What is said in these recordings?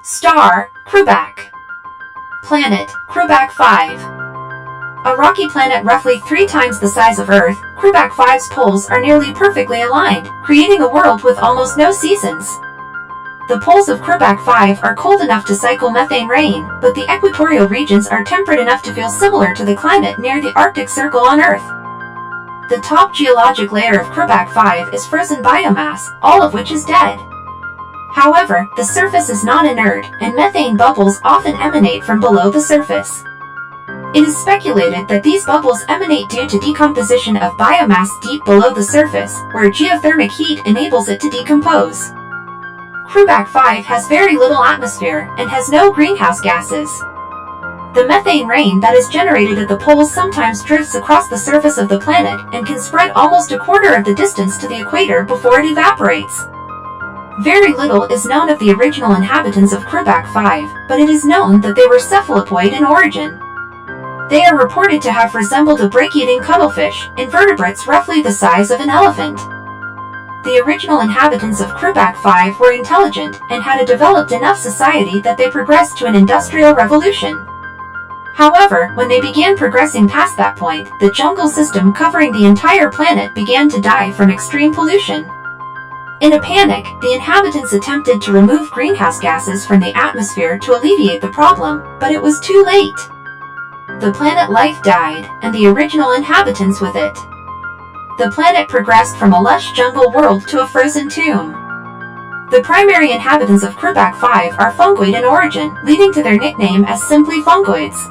Star, Kruebaq. Planet, Kruebaq 5. A rocky planet roughly 3 times the size of Earth, Kruebaq 5's poles are nearly perfectly aligned, creating a world with almost no seasons. The poles of Kruebaq 5 are cold enough to cycle methane rain, but the equatorial regions are temperate enough to feel similar to the climate near the Arctic Circle on Earth. The top geologic layer of Kruebaq 5 is frozen biomass, all of which is dead. However, the surface is not inert, and methane bubbles often emanate from below the surface. It is speculated that these bubbles emanate due to decomposition of biomass deep below the surface, where geothermic heat enables it to decompose. Kruebaq 5 has very little atmosphere, and has no greenhouse gases. The methane rain that is generated at the poles sometimes drifts across the surface of the planet, and can spread almost a quarter of the distance to the equator before it evaporates. Very little is known of the original inhabitants of Kruebaq 5, but it is known that they were cephalopoid in origin. They are reported to have resembled a break-eating cuttlefish, invertebrates roughly the size of an elephant. The original inhabitants of Kruebaq 5 were intelligent, and had a developed enough society that they progressed to an industrial revolution. However, when they began progressing past that point, the jungle system covering the entire planet began to die from extreme pollution. In a panic, the inhabitants attempted to remove greenhouse gases from the atmosphere to alleviate the problem, but it was too late. The planet life died, and the original inhabitants with it. The planet progressed from a lush jungle world to a frozen tomb. The primary inhabitants of Kruebaq 5 are fungoid in origin, leading to their nickname as simply fungoids.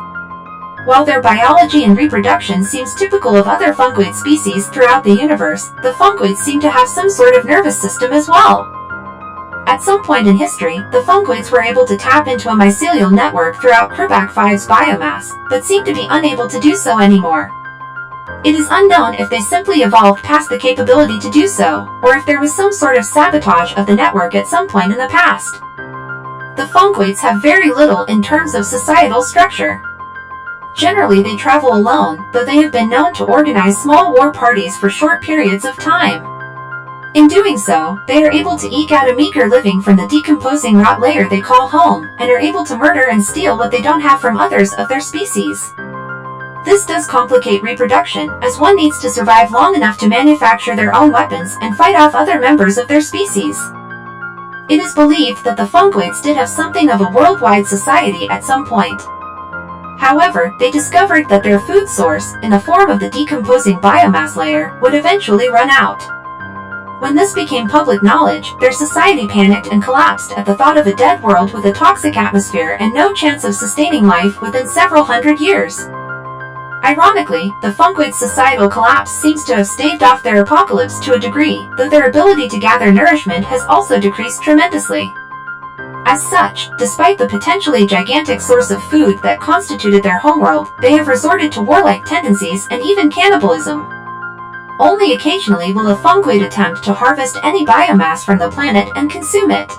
While their biology and reproduction seems typical of other fungoid species throughout the universe, the fungoids seem to have some sort of nervous system as well. At some point in history, the fungoids were able to tap into a mycelial network throughout Kruebaq 5's biomass, but seem to be unable to do so anymore. It is unknown if they simply evolved past the capability to do so, or if there was some sort of sabotage of the network at some point in the past. The fungoids have very little in terms of societal structure. Generally they travel alone, though they have been known to organize small war parties for short periods of time. In doing so, they are able to eke out a meager living from the decomposing rot layer they call home, and are able to murder and steal what they don't have from others of their species. This does complicate reproduction, as one needs to survive long enough to manufacture their own weapons and fight off other members of their species. It is believed that the fungoids did have something of a worldwide society at some point. However, they discovered that their food source, in the form of the decomposing biomass layer, would eventually run out. When this became public knowledge, their society panicked and collapsed at the thought of a dead world with a toxic atmosphere and no chance of sustaining life within several hundred years. Ironically, the fungoid societal collapse seems to have staved off their apocalypse to a degree, though their ability to gather nourishment has also decreased tremendously. As such, despite the potentially gigantic source of food that constituted their homeworld, they have resorted to warlike tendencies and even cannibalism. Only occasionally will a fungoid attempt to harvest any biomass from the planet and consume it.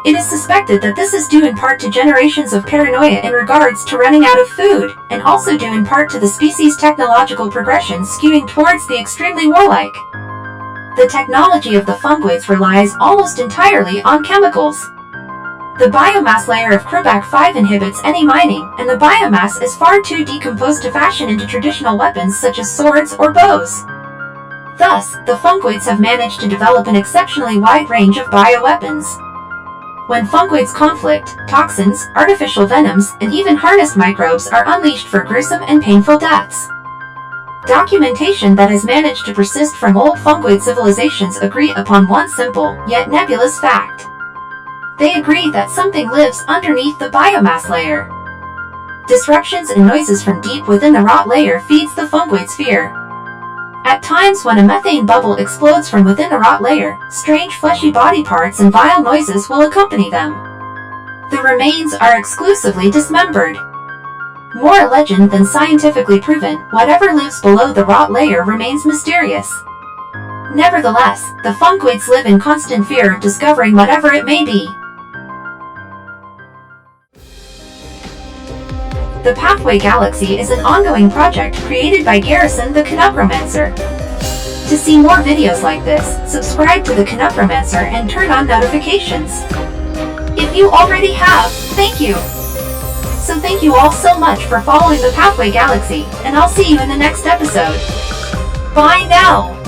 It is suspected that this is due in part to generations of paranoia in regards to running out of food, and also due in part to the species' technological progression skewing towards the extremely warlike. The technology of the fungoids relies almost entirely on chemicals. The biomass layer of Kruebaq 5 inhibits any mining, and the biomass is far too decomposed to fashion into traditional weapons such as swords or bows. Thus, the fungoids have managed to develop an exceptionally wide range of bioweapons. When fungoids conflict, toxins, artificial venoms, and even harnessed microbes are unleashed for gruesome and painful deaths. Documentation that has managed to persist from old fungoid civilizations agree upon one simple, yet nebulous fact. They agree that something lives underneath the biomass layer. Disruptions and noises from deep within the rot layer feeds the fungoid's fear. At times when a methane bubble explodes from within the rot layer, strange fleshy body parts and vile noises will accompany them. The remains are exclusively dismembered. More a legend than scientifically proven, whatever lives below the rot layer remains mysterious. Nevertheless, the fungoids live in constant fear of discovering whatever it may be. The Pathway Galaxy is an ongoing project created by Garrison the Knuckromancer. To see more videos like this, subscribe to the Knuckromancer and turn on notifications. If you already have, thank you. So thank you all so much for following the Pathway Galaxy, and I'll see you in the next episode. Bye now!